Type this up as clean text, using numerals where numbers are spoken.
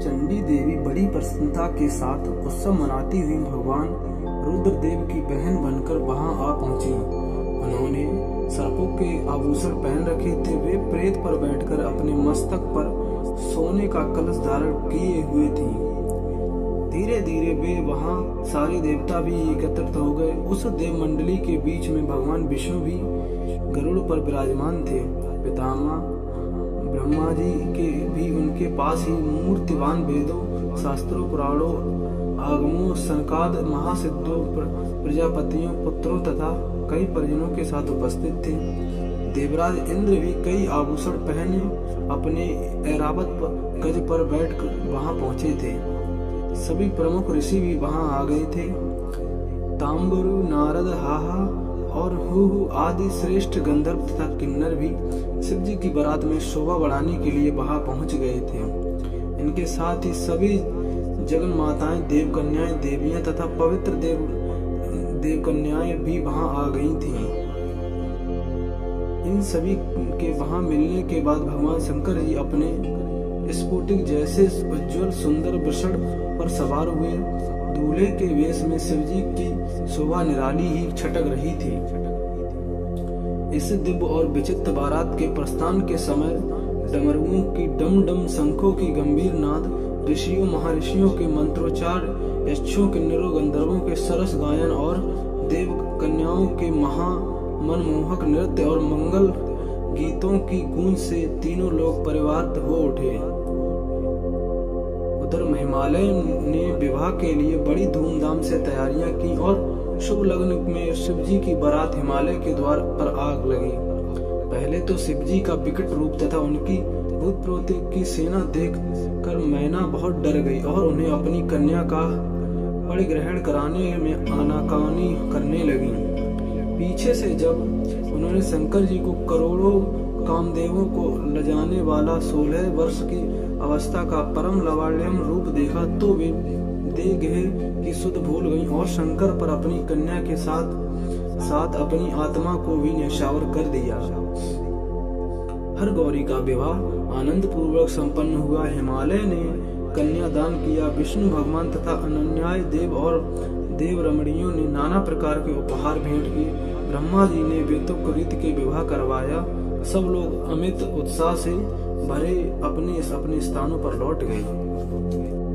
चंडी देवी बड़ी प्रसन्नता के साथ उत्सव मनाती हुई भगवान रुद्रदेव की बहन बनकर वहां आ पहुंची। उन्होंने सर्पों के आभूषण पहन रखे थे। वे प्रेत पर बैठकर अपने मस्तक पर सोने का कलश धारण किए हुए थी। धीरे धीरे वे वहां सारे देवता भी एकत्रित हो गए। उस देव मंडली के बीच में भगवान विष्णु भी गरुड़ पर विराजमान थे। पितामह ब्रह्मा जी के भी उनके पास ही मूर्तिवान वेदों, शास्त्रों, पुराणों, आगमों, सनकाद महासिद्धों, प्रजापतियों, पुत्रों तथा कई परिजनों के साथ उपस्थित थे। देवराज इंद्र भी कई आभूषण पहने अपने ऐरावत गज पर बैठकर वहां पहुंचे थे। सभी प्रमुख ऋषि भी वहां आ गए थे। ताम्बुरु, नारद, हाहा और हु आदि श्रेष्ठ गंधर्व तथा किन्नर भी शिवजी की बारात में शोभा बढ़ाने के लिए वहां पहुंच गए थे। इनके साथ ही सभी जगन माताएं, देव कन्याएं, देवियां तथा पवित्र देव कन्याएं भी वहां आ गई थीं। इन सभी के वहां मिलने के बाद भगवान शंकर जी अपने स्फटिक जैसे उज्जवल सुंदर वृषण पर सवार हुए। दूल्हे के वेश में शिवजी की शोभा निराली ही छटक रही थी। इस दिव्य और विचित्र बारात के प्रस्थान के समय डमरुओं की डम डम, शंखों की गंभीर नाद, ऋषियों महर्षियों के मंत्रोच्चार, यक्षों, किन्नरों, गंधर्वों के सरस गायन और देव कन्याओं के महा मनमोहक नृत्य और मंगल गीतों की गूंज से तीनों लोग परिवार हो उठे। उधर हिमालय ने विवाह के लिए बड़ी धूमधाम से तैयारियां की और शुभ लग्न में शिवजी की बारात हिमालय के द्वार पर आग लगी। पहले तो शिवजी का विकट रूप तथा उनकी भूत प्रेतों की सेना देख कर मैना बहुत डर गई और उन्हें अपनी कन्या का परिग्रहण कराने में आनाकानी करने लगी। पीछे से जब उन्होंने शंकर जी को करोड़ों कामदेवों को लजाने वाला 16 वर्ष की अवस्था का परम लवाल्यम रूप देखा तो वे देह की सुध भूल गईं और शंकर पर अपनी कन्या के साथ साथ अपनी आत्मा को भी न्यौछावर कर दिया। हर गौरी का विवाह आनंद पूर्वक संपन्न हुआ। हिमालय ने कन्यादान किया। विष्णु भगवान तथा अनन्याय देव और देव रमणियों ने नाना प्रकार के उपहार भेंट किए। ब्रह्मा जी ने वेदोक्त रीति के विवाह करवाया। सब लोग अमित उत्साह से भरे अपने अपने स्थानों पर लौट गए।